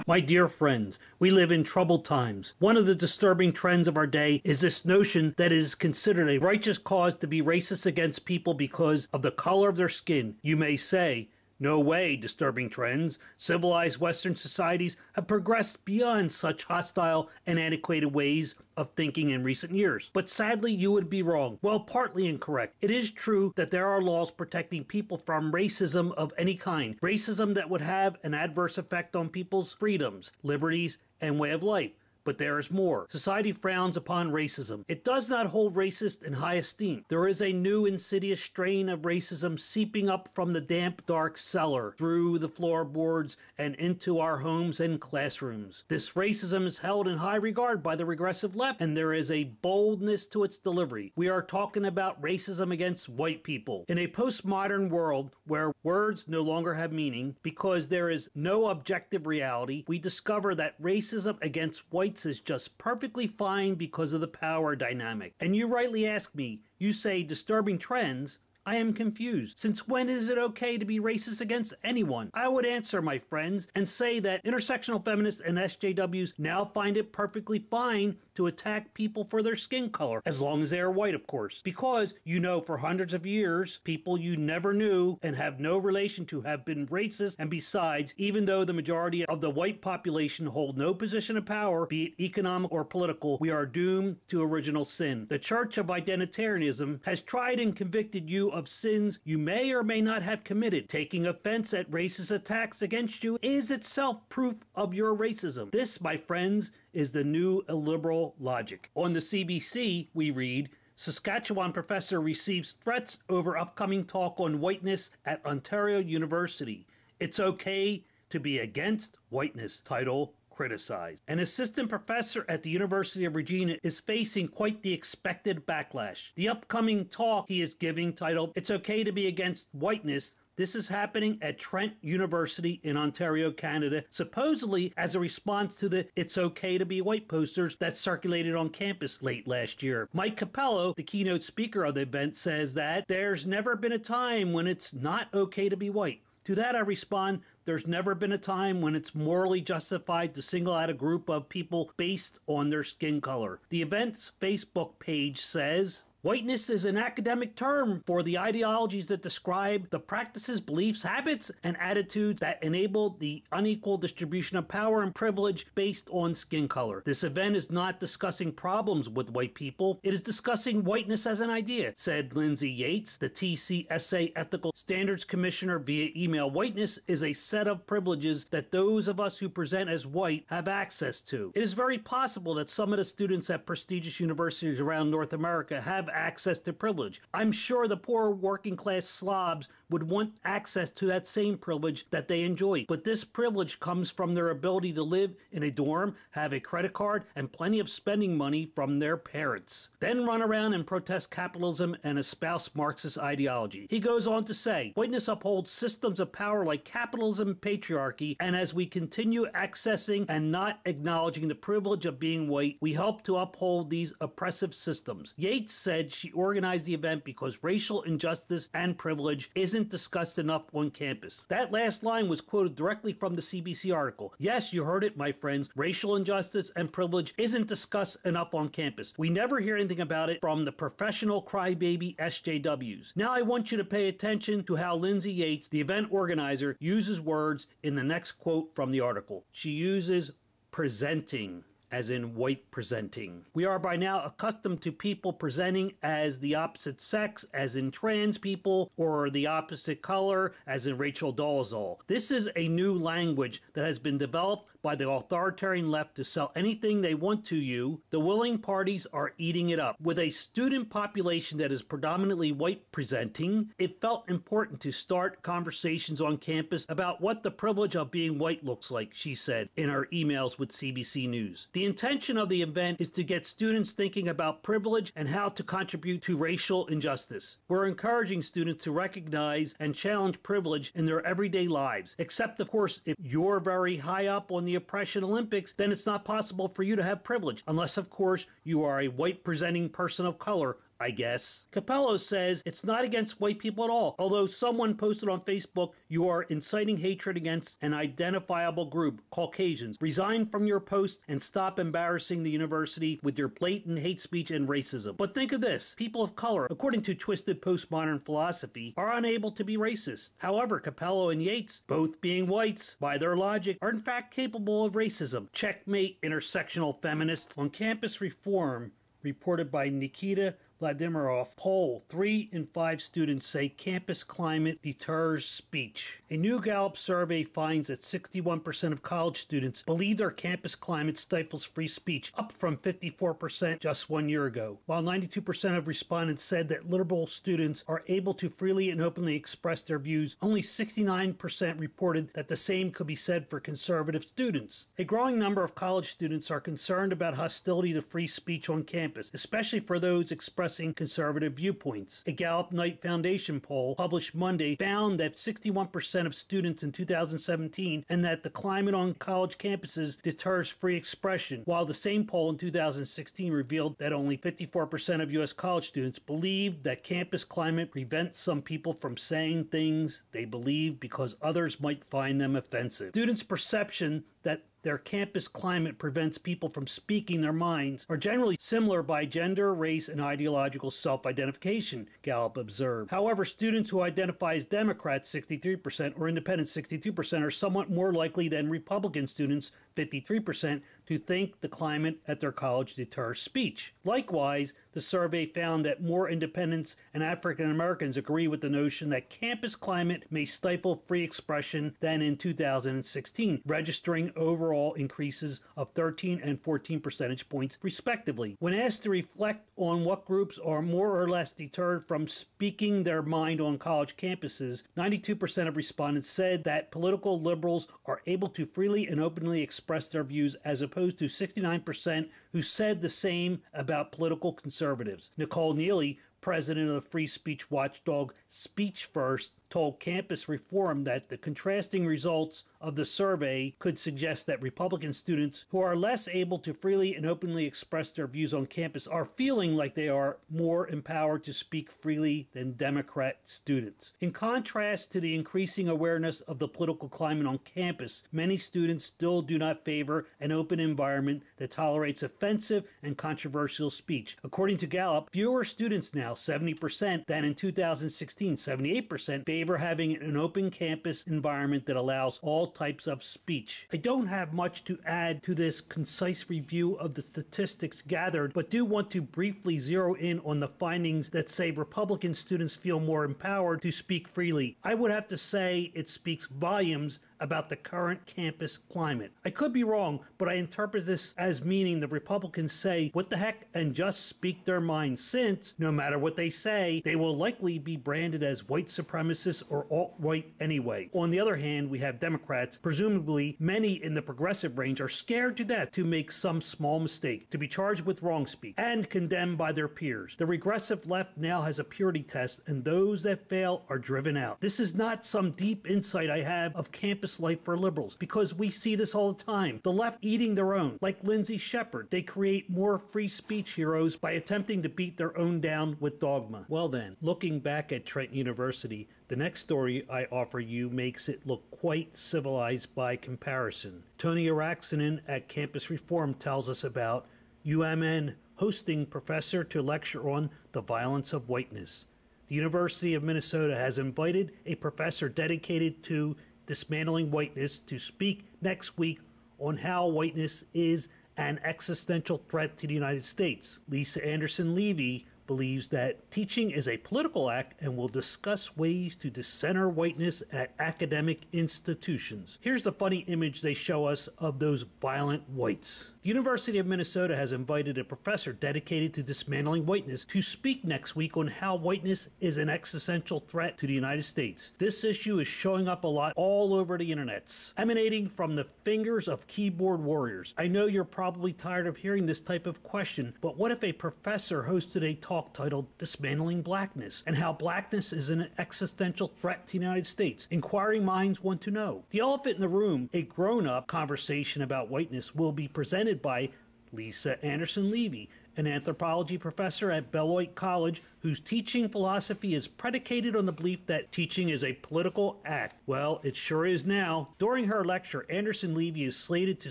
My dear friends, we live in troubled times. One of the disturbing trends of our day is this notion that it is considered a righteous cause to be racist against people because of the color of their skin. You may say, no way, disturbing trends. Civilized Western societies have progressed beyond such hostile and antiquated ways of thinking in recent years. But sadly, you would be wrong. Well, partly incorrect. It is true that there are laws protecting people from racism of any kind. Racism that would have an adverse effect on people's freedoms, liberties, and way of life. But there is more. Society frowns upon racism. It does not hold racists in high esteem. There is a new insidious strain of racism seeping up from the damp, dark cellar, through the floorboards, and into our homes and classrooms. This racism is held in high regard by the regressive left, and there is a boldness to its delivery. We are talking about racism against white people. In a postmodern world where words no longer have meaning, because there is no objective reality, we discover that racism against whites is just perfectly fine because of the power dynamic. And you rightly ask me, you say disturbing trends. I am confused. Since when is it okay to be racist against anyone? I would answer, my friends, and say that intersectional feminists and SJWs now find it perfectly fine to attack people for their skin color, as long as they are white, of course. Because, you know, for hundreds of years, people you never knew and have no relation to have been racist, and besides, even though the majority of the white population hold no position of power, be it economic or political, we are doomed to original sin. The Church of Identitarianism has tried and convicted you of sins you may or may not have committed. Taking offense at racist attacks against you is itself proof of your racism. This, my friends, is the new illiberal logic. On the CBC, we read, Saskatchewan professor receives threats over upcoming talk on whiteness at Ontario University. It's okay to be against whiteness. Title criticized. An assistant professor at the University of Regina is facing quite the expected backlash. The upcoming talk he is giving, titled It's Okay to be Against Whiteness, this is happening at Trent University in Ontario, Canada, supposedly as a response to the It's Okay to be White posters that circulated on campus late last year. Mike Capello, the keynote speaker of the event, says that there's never been a time when it's not okay to be white. To that I respond, there's never been a time when it's morally justified to single out a group of people based on their skin color. The event's Facebook page says, whiteness is an academic term for the ideologies that describe the practices, beliefs, habits, and attitudes that enable the unequal distribution of power and privilege based on skin color. This event is not discussing problems with white people. It is discussing whiteness as an idea, said Lindsay Yates, the TCSA Ethical Standards Commissioner via email. Whiteness is a set of privileges that those of us who present as white have access to. It is very possible that some of the students at prestigious universities around North America have access to privilege. I'm sure the poor working class slobs would want access to that same privilege that they enjoy. But this privilege comes from their ability to live in a dorm, have a credit card, and plenty of spending money from their parents. Then run around and protest capitalism and espouse Marxist ideology. He goes on to say, whiteness upholds systems of power like capitalism and patriarchy, and as we continue accessing and not acknowledging the privilege of being white, we help to uphold these oppressive systems. Yates said she organized the event because racial injustice and privilege isn't discussed enough on campus. That last line was quoted directly from the CBC article. Yes, you heard it, my friends. Racial injustice and privilege isn't discussed enough on campus. We never hear anything about it from the professional crybaby SJWs. Now I want you to pay attention to how Lindsay Yates, the event organizer, uses words in the next quote from the article. She uses presenting, as in white presenting. We are by now accustomed to people presenting as the opposite sex, as in trans people, or the opposite color, as in Rachel Dolezal. This is a new language that has been developed by the authoritarian left to sell anything they want to you. The willing parties are eating it up. With a student population that is predominantly white presenting, it felt important to start conversations on campus about what the privilege of being white looks like, she said in her emails with CBC News. The intention of the event is to get students thinking about privilege and how to contribute to racial injustice. We're encouraging students to recognize and challenge privilege in their everyday lives, except of course if you're very high up on the oppression Olympics, then it's not possible for you to have privilege, unless of course you are a white presenting person of color I guess. Capello says it's not against white people at all, although someone posted on Facebook, "You are inciting hatred against an identifiable group, Caucasians. Resign from your post and stop embarrassing the university with your blatant hate speech and racism." But think of this. People of color, according to twisted postmodern philosophy, are unable to be racist. However, Capello and Yates, both being whites, by their logic, are in fact capable of racism. Checkmate, intersectional feminists. On campus reform, reported by Nikita Vladimiroff, poll, 3 in 5 students say campus climate deters speech. A new Gallup survey finds that 61% of college students believe their campus climate stifles free speech, up from 54% just 1 year ago. While 92% of respondents said that liberal students are able to freely and openly express their views, only 69% reported that the same could be said for conservative students. A growing number of college students are concerned about hostility to free speech on campus, especially for those expressing conservative viewpoints. A Gallup Knight Foundation poll published Monday found that 61% of students in 2017 and that the climate on college campuses deters free expression, while the same poll in 2016 revealed that only 54% of U.S. college students believed that campus climate prevents some people from saying things they believe because others might find them offensive. Students' perception that their campus climate prevents people from speaking their minds are generally similar by gender, race, and ideological self-identification, Gallup observed. However, students who identify as Democrats, 63%, or Independents, 62%, are somewhat more likely than Republican students, 53%, to think the climate at their college deters speech. Likewise, the survey found that more independents and African Americans agree with the notion that campus climate may stifle free expression than in 2016, registering overall increases of 13 and 14 percentage points, respectively. When asked to reflect on what groups are more or less deterred from speaking their mind on college campuses, 92% of respondents said that political liberals are able to freely and openly express their views, as opposed to 69% who said the same about political conservatives. Nicole Neely, president of the free speech watchdog Speech First, told Campus Reform that the contrasting results of the survey could suggest that Republican students who are less able to freely and openly express their views on campus are feeling like they are more empowered to speak freely than Democrat students. In contrast to the increasing awareness of the political climate on campus, many students still do not favor an open environment that tolerates offensive and controversial speech. According to Gallup, fewer students now, 70%, than in 2016, 78%, favor having an open campus environment that allows all types of speech. I don't have much to add to this concise review of the statistics gathered, but do want to briefly zero in on the findings that say Republican students feel more empowered to speak freely. I would have to say it speaks volumes about the current campus climate. I could be wrong, but I interpret this as meaning the Republicans say, what the heck, and just speak their minds, since, no matter what they say, they will likely be branded as white supremacists or alt-right anyway. On the other hand, we have Democrats, presumably many in the progressive range, are scared to death to make some small mistake, to be charged with wrong speech, and condemned by their peers. The regressive left now has a purity test, and those that fail are driven out. This is not some deep insight I have of campus life for liberals, because we see this all the time. The left eating their own, like Lindsay Shepard. They create more free speech heroes by attempting to beat their own down with dogma. Well then, looking back at Trent University, the next story I offer you makes it look quite civilized by comparison. Tony Araxinen at Campus Reform tells us about UMN hosting professor to lecture on the violence of whiteness. The University of Minnesota has invited a professor dedicated to dismantling whiteness to speak next week on how whiteness is an existential threat to the United States. Lisa Anderson-Levy believes that teaching is a political act and will discuss ways to decenter whiteness at academic institutions. Here's the funny image they show us of those violent whites. The University of Minnesota has invited a professor dedicated to dismantling whiteness to speak next week on how whiteness is an existential threat to the United States. This issue is showing up a lot all over the internets, emanating from the fingers of keyboard warriors. I know you're probably tired of hearing this type of question, but what if a professor hosted a talk titled Dismantling Blackness, and how blackness is an existential threat to the United States? Inquiring minds want to know. The elephant in the room, a grown-up conversation about whiteness, will be presented by Lisa Anderson-Levy, an anthropology professor at Beloit College whose teaching philosophy is predicated on the belief that teaching is a political act. Well, it sure is now. During her lecture, Anderson-Levy is slated to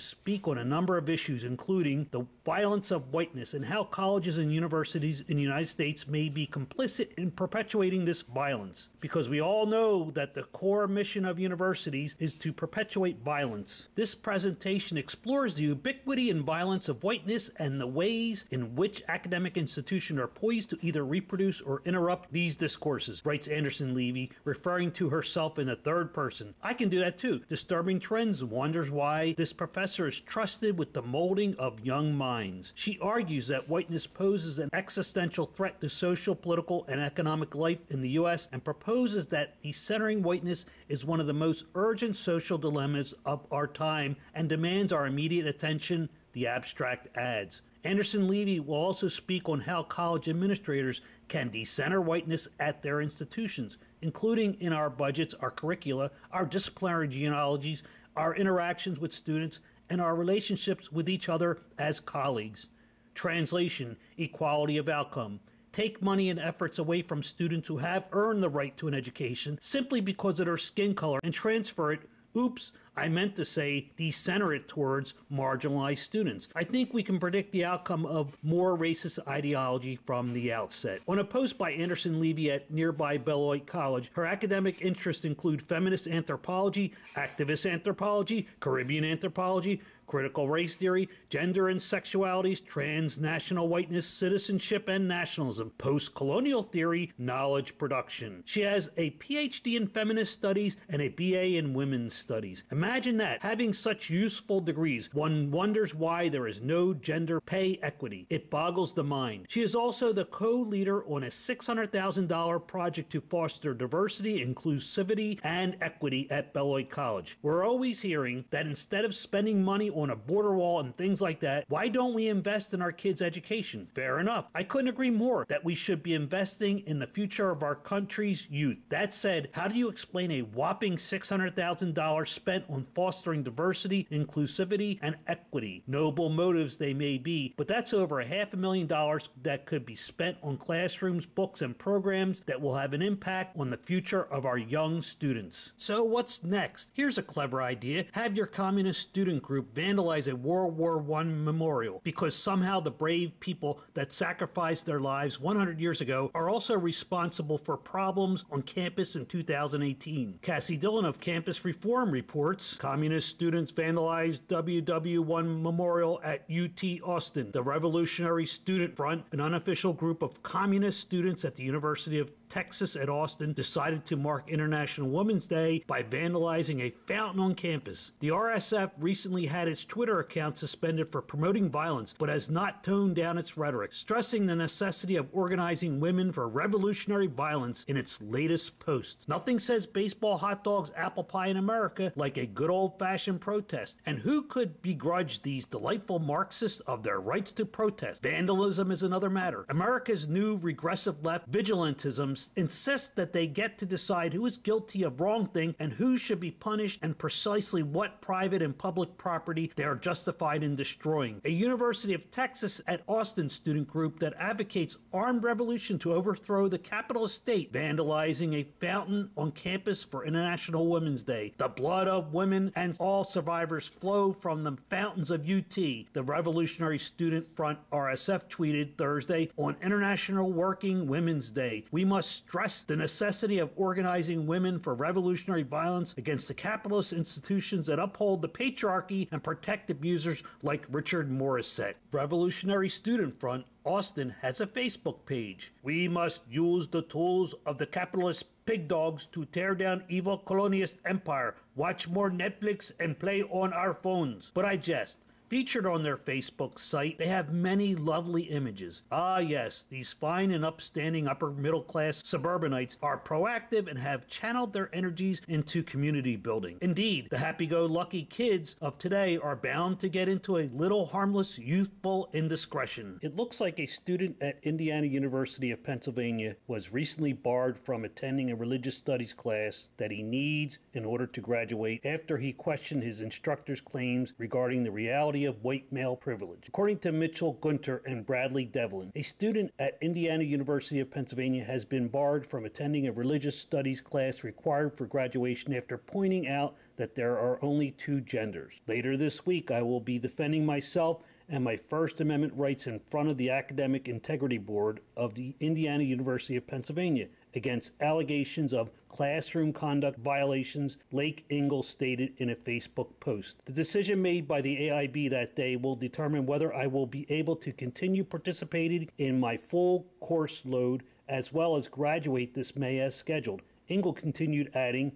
speak on a number of issues, including the violence of whiteness and how colleges and universities in the United States may be complicit in perpetuating this violence. Because we all know that the core mission of universities is to perpetuate violence. This presentation explores the ubiquity and violence of whiteness and the ways in which academic institutions are poised to either reproduce or interrupt these discourses, writes Anderson-Levy, referring to herself in the third person. I can do that too. Disturbing Trends wonders why this professor is trusted with the molding of young minds. She argues that whiteness poses an existential threat to social, political, and economic life in the U.S. and proposes that decentering whiteness is one of the most urgent social dilemmas of our time and demands our immediate attention, the abstract adds. Anderson-Levy will also speak on how college administrators can decenter whiteness at their institutions, including in our budgets, our curricula, our disciplinary genealogies, our interactions with students, and our relationships with each other as colleagues. Translation: equality of outcome. Take money and efforts away from students who have earned the right to an education simply because of their skin color and transfer it, oops, I meant to say decenter it towards marginalized students. I think we can predict the outcome of more racist ideology from the outset. On a post by Anderson-Levy at nearby Beloit College, her academic interests include feminist anthropology, activist anthropology, Caribbean anthropology, critical race theory, gender and sexualities, transnational whiteness, citizenship and nationalism, post-colonial theory, knowledge production. She has a PhD in feminist studies and a BA in women's studies. Imagine that, having such useful degrees. One wonders why there is no gender pay equity. It boggles the mind. She is also the co-leader on a $600,000 project to foster diversity, inclusivity, and equity at Beloit College. We're always hearing that instead of spending money on a border wall and things like that, why don't we invest in our kids' education? Fair enough. I couldn't agree more that we should be investing in the future of our country's youth. That said, how do you explain a whopping $600,000 spent on fostering diversity, inclusivity, and equity? Noble motives they may be, but that's over $500,000 that could be spent on classrooms, books, and programs that will have an impact on the future of our young students. So what's next? Here's a clever idea. Have your communist student group vandalize a World War I memorial because somehow the brave people that sacrificed their lives 100 years ago are also responsible for problems on campus in 2018. Cassie Dillon of Campus Reform reports, communist students vandalized WW1 memorial at UT Austin. The Revolutionary Student Front, an unofficial group of communist students at the University of Texas at Austin, decided to mark International Women's Day by vandalizing a fountain on campus. The RSF recently had its Twitter account suspended for promoting violence, but has not toned down its rhetoric, stressing the necessity of organizing women for revolutionary violence in its latest posts. Nothing says baseball, hot dogs, apple pie in America like a good old-fashioned protest. And who could begrudge these delightful Marxists of their rights to protest? Vandalism is another matter. America's new regressive left vigilantism insist that they get to decide who is guilty of wrong thing and who should be punished and precisely what private and public property they are justified in destroying. A University of Texas at Austin student group that advocates armed revolution to overthrow the capitalist state, vandalizing a fountain on campus for International Women's Day. The blood of women and all survivors flow from the fountains of UT, the Revolutionary Student Front RSF tweeted Thursday on International Working Women's Day. We must stress the necessity of organizing women for revolutionary violence against the capitalist institutions that uphold the patriarchy and protect abusers like Richard Morissette. Revolutionary Student Front Austin has a Facebook page. We must use the tools of the capitalist pig dogs to tear down evil colonialist empire, watch more Netflix, and play on our phones. But I jest. Featured on their Facebook site, they have many lovely images. Ah yes, these fine and upstanding upper-middle-class suburbanites are proactive and have channeled their energies into community building. Indeed, the happy-go-lucky kids of today are bound to get into a little harmless, youthful indiscretion. It looks like a student at Indiana University of Pennsylvania was recently barred from attending a religious studies class that he needs in order to graduate after he questioned his instructor's claims regarding the reality reality of white male privilege. According to Mitchell Gunter and Bradley Devlin, a student at Indiana University of Pennsylvania has been barred from attending a religious studies class required for graduation after pointing out that there are only two genders. Later this week, I will be defending myself and my First Amendment rights in front of the Academic Integrity Board of the Indiana University of Pennsylvania against allegations of classroom conduct violations, Lake Ingalls stated in a Facebook post. The decision made by the AIB that day will determine whether I will be able to continue participating in my full course load as well as graduate this May as scheduled. Ingalls continued, adding,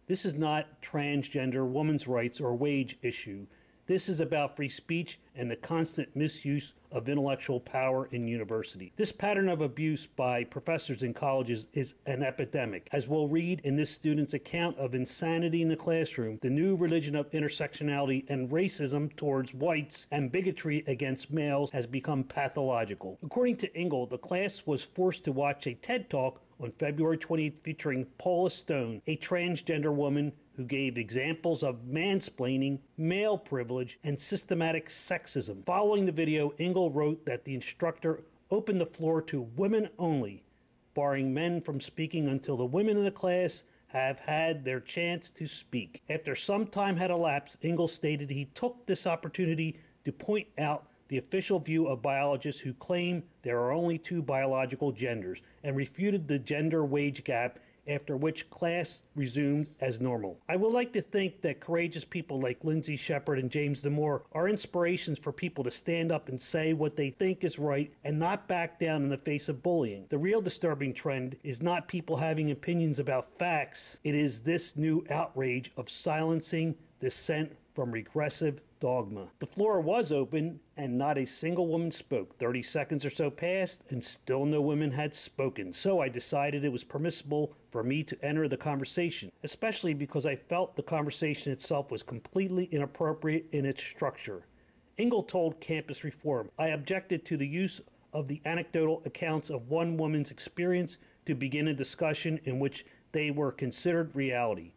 "This is not transgender women's rights or wage issue. This is about free speech and the constant misuse of intellectual power in university. This pattern of abuse by professors in colleges is an epidemic. As we'll read in this student's account of insanity in the classroom, the new religion of intersectionality and racism towards whites and bigotry against males has become pathological." According to Ingalls, the class was forced to watch a TED Talk on February 20th featuring Paula Stone, a transgender woman who gave examples of mansplaining, male privilege, and systematic sexism. Following the video, Ingalls wrote that the instructor opened the floor to women only, barring men from speaking until the women in the class have had their chance to speak. After some time had elapsed, Ingalls stated he took this opportunity to point out the official view of biologists who claim there are only two biological genders and refuted the gender wage gap, after which class resumed as normal. I would like to think that courageous people like Lindsay Shepard and James Damore are inspirations for people to stand up and say what they think is right and not back down in the face of bullying. The real disturbing trend is not people having opinions about facts. It is this new outrage of silencing dissent from regressive dogma. The floor was open and not a single woman spoke. 30 seconds or so passed and still no women had spoken. So I decided it was permissible for me to enter the conversation, especially because I felt the conversation itself was completely inappropriate in its structure. Ingalls told Campus Reform, "I objected to the use of the anecdotal accounts of one woman's experience to begin a discussion in which they were considered reality.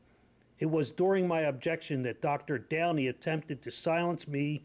It was during my objection that Dr. Downey attempted to silence me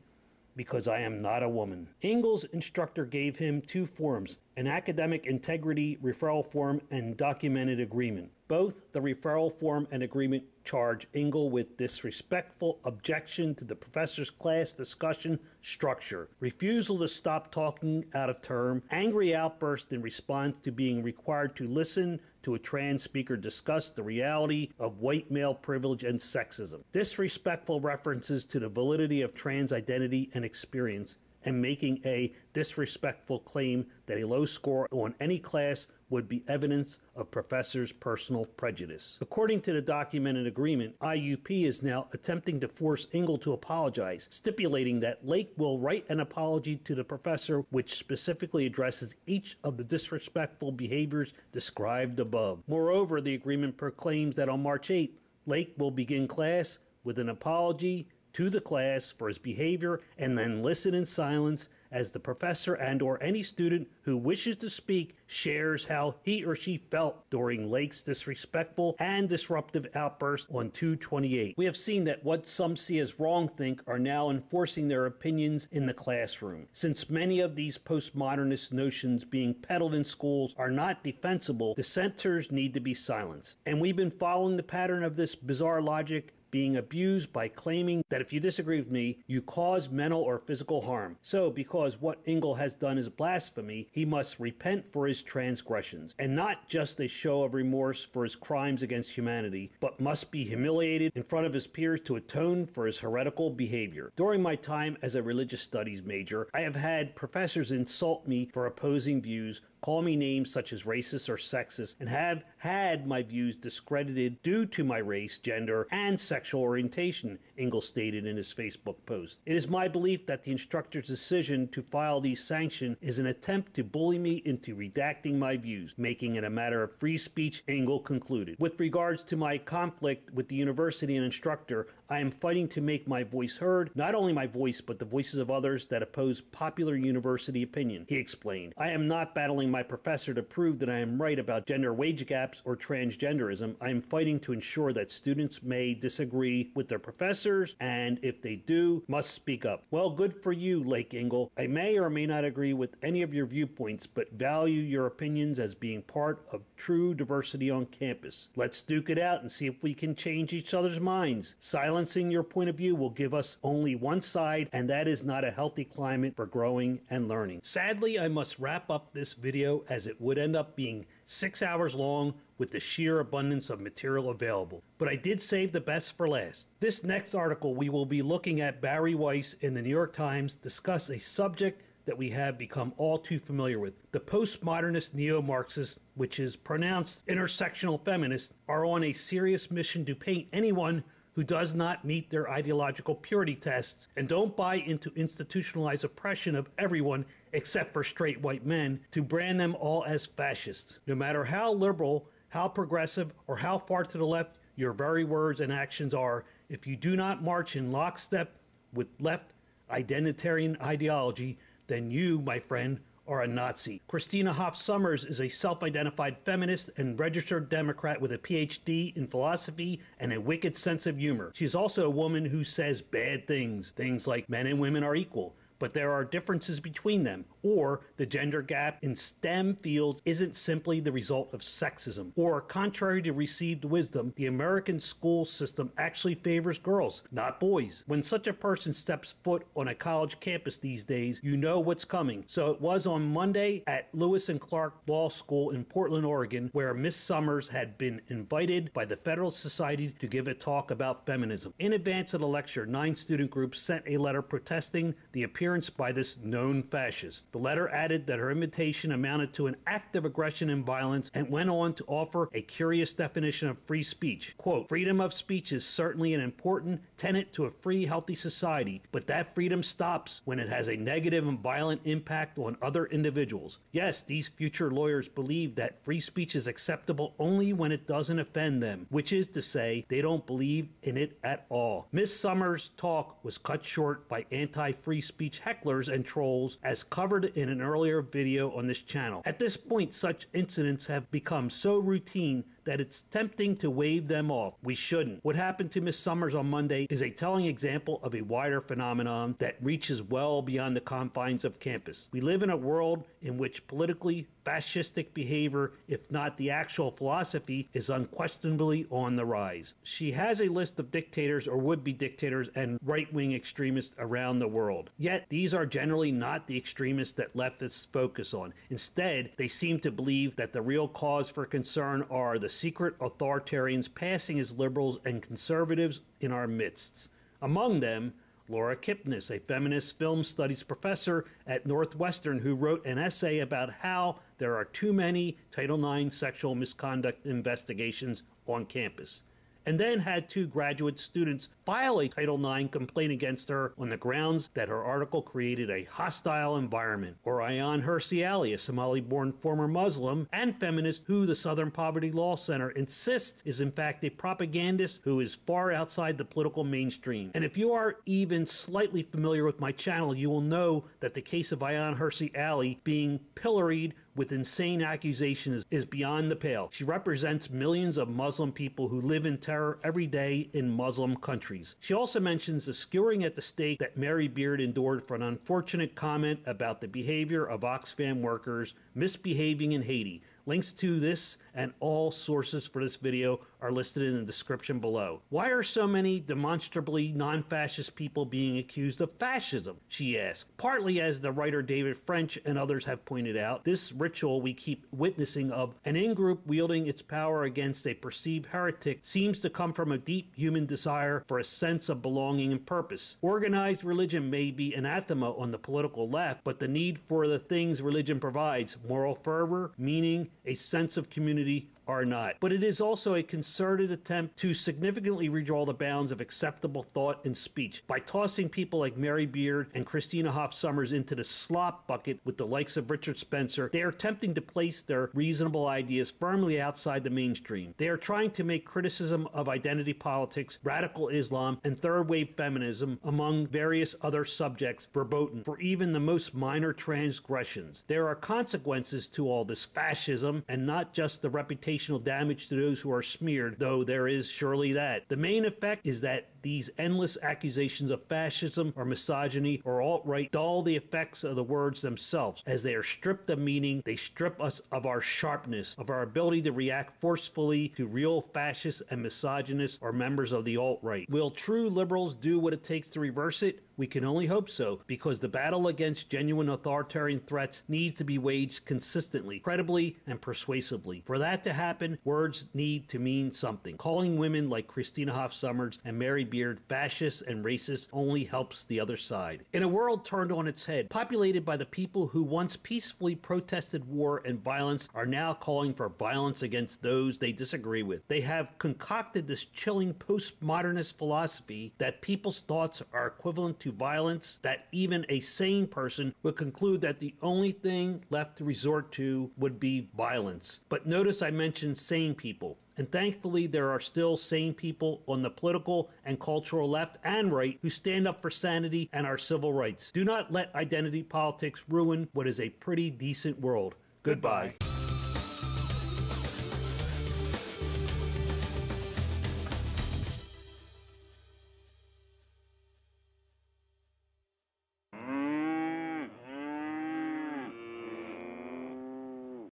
because I am not a woman." Ingalls' instructor gave him two forms, an academic integrity referral form and documented agreement. Both the referral form and agreement charge Ingalls with disrespectful objection to the professor's class discussion structure, refusal to stop talking out of term, angry outburst in response to being required to listen to a trans speaker discuss the reality of white male privilege and sexism, disrespectful references to the validity of trans identity and experience, and making a disrespectful claim that a low score on any class would be evidence of professors' personal prejudice. According to the documented agreement, IUP is now attempting to force Ingalls to apologize, stipulating that Lake will write an apology to the professor which specifically addresses each of the disrespectful behaviors described above. Moreover, the agreement proclaims that on March 8th, Lake will begin class with an apology to the class for his behavior and then listen in silence as the professor and or any student who wishes to speak shares how he or she felt during Lake's disrespectful and disruptive outburst on 2/28. We have seen that what some see as wrongthink are now enforcing their opinions in the classroom. Since many of these postmodernist notions being peddled in schools are not defensible, dissenters need to be silenced. And we've been following the pattern of this bizarre logic being abused by claiming that if you disagree with me, you cause mental or physical harm. So, because what Ingalls has done is blasphemy, he must repent for his transgressions, and not just a show of remorse for his crimes against humanity, but must be humiliated in front of his peers to atone for his heretical behavior. During my time as a religious studies major, I have had professors insult me for opposing views, call me names such as racist or sexist, and have had my views discredited due to my race, gender, and sexual orientation, Ingalls stated in his Facebook post. It is my belief that the instructor's decision to file these sanctions is an attempt to bully me into redacting my views, making it a matter of free speech, Ingalls concluded. With regards to my conflict with the university and instructor, I am fighting to make my voice heard, not only my voice, but the voices of others that oppose popular university opinion, he explained. I am not battling telling my professor to prove that I am right about gender wage gaps or transgenderism. I am fighting to ensure that students may disagree with their professors, and if they do, must speak up. Well, good for you, Lake Ingle. I may or may not agree with any of your viewpoints, but value your opinions as being part of true diversity on campus. Let's duke it out and see if we can change each other's minds. Silencing your point of view will give us only one side, and that is not a healthy climate for growing and learning. Sadly, I must wrap up this video as it would end up being 6 hours long with the sheer abundance of material available. But I did save the best for last. This next article, we will be looking at Bari Weiss in the New York Times discuss a subject that we have become all too familiar with. The postmodernist neo-Marxists, which is pronounced intersectional feminists, are on a serious mission to paint anyone who does not meet their ideological purity tests and don't buy into institutionalized oppression of everyone except for straight white men, to brand them all as fascists. No matter how liberal, how progressive, or how far to the left your very words and actions are, if you do not march in lockstep with left identitarian ideology, then you, my friend, are a Nazi. Christina Hoff Sommers is a self-identified feminist and registered Democrat with a PhD in philosophy and a wicked sense of humor. She's also a woman who says bad things like men and women are equal, but there are differences between them, or the gender gap in STEM fields isn't simply the result of sexism, or contrary to received wisdom, the American school system actually favors girls, not boys. When such a person steps foot on a college campus these days, you know what's coming. So it was on Monday at Lewis and Clark Law School in Portland, Oregon, where Miss Sommers had been invited by the Federal Society to give a talk about feminism. In advance of the lecture, 9 student groups sent a letter protesting the appearance by this known fascist. The letter added that her invitation amounted to an act of aggression and violence, and went on to offer a curious definition of free speech. Quote, freedom of speech is certainly an important tenet to a free, healthy society, but that freedom stops when it has a negative and violent impact on other individuals. Yes, these future lawyers believe that free speech is acceptable only when it doesn't offend them, which is to say, they don't believe in it at all. Miss Sommers' talk was cut short by anti-free speech hecklers and trolls, as covered in an earlier video on this channel. At this point, such incidents have become so routine that it's tempting to wave them off. We shouldn't. What happened to Miss Sommers on Monday is a telling example of a wider phenomenon that reaches well beyond the confines of campus. We live in a world in which politically fascistic behavior, if not the actual philosophy, is unquestionably on the rise. She has a list of dictators or would-be dictators and right-wing extremists around the world. Yet, these are generally not the extremists that leftists focus on. Instead, they seem to believe that the real cause for concern are the secret authoritarians passing as liberals and conservatives in our midst. Among them, Laura Kipnis, a feminist film studies professor at Northwestern, who wrote an essay about how there are too many Title IX sexual misconduct investigations on campus, and then had 2 graduate students file a Title IX complaint against her on the grounds that her article created a hostile environment. Or Ayaan Hirsi Ali, a Somali-born former Muslim and feminist who the Southern Poverty Law Center insists is in fact a propagandist who is far outside the political mainstream. And if you are even slightly familiar with my channel, you will know that the case of Ayaan Hirsi Ali being pilloried with insane accusations is beyond the pale. She represents millions of Muslim people who live in terror every day in Muslim countries. She also mentions the skewering at the stake that Mary Beard endured for an unfortunate comment about the behavior of Oxfam workers misbehaving in Haiti. Links to this and all sources for this video are listed in the description below. Why are so many demonstrably non-fascist people being accused of fascism? She asked. Partly, as the writer David French and others have pointed out, this ritual we keep witnessing of an in-group wielding its power against a perceived heretic seems to come from a deep human desire for a sense of belonging and purpose. Organized religion may be anathema on the political left, but the need for the things religion provides, moral fervor, meaning, a sense of community, are not. But it is also a concerted attempt to significantly redraw the bounds of acceptable thought and speech by tossing people like Mary Beard and Christina Hoff Sommers into the slop bucket with the likes of Richard Spencer. They are attempting to place their reasonable ideas firmly outside the mainstream. They are trying to make criticism of identity politics, radical Islam, and third-wave feminism, among various other subjects, verboten for even the most minor transgressions. There are consequences to all this fascism, and not just the reputational damage to those who are smeared, though there is surely that. The main effect is that these endless accusations of fascism or misogyny or alt-right dull the effects of the words themselves. As they are stripped of meaning, they strip us of our sharpness, of our ability to react forcefully to real fascists and misogynists or members of the alt-right. Will true liberals do what it takes to reverse it? We can only hope so, because the battle against genuine authoritarian threats needs to be waged consistently, credibly, and persuasively. For that to happen, words need to mean something. Calling women like Christina Hoff Sommers and Mary Beard fascist and racist only helps the other side. In a world turned on its head, populated by the people who once peacefully protested war and violence are now calling for violence against those they disagree with. They have concocted this chilling postmodernist philosophy that people's thoughts are equivalent to violence, that even a sane person would conclude that the only thing left to resort to would be violence. But notice I mentioned sane people. And thankfully, there are still sane people on the political and cultural left and right who stand up for sanity and our civil rights. Do not let identity politics ruin what is a pretty decent world. Goodbye.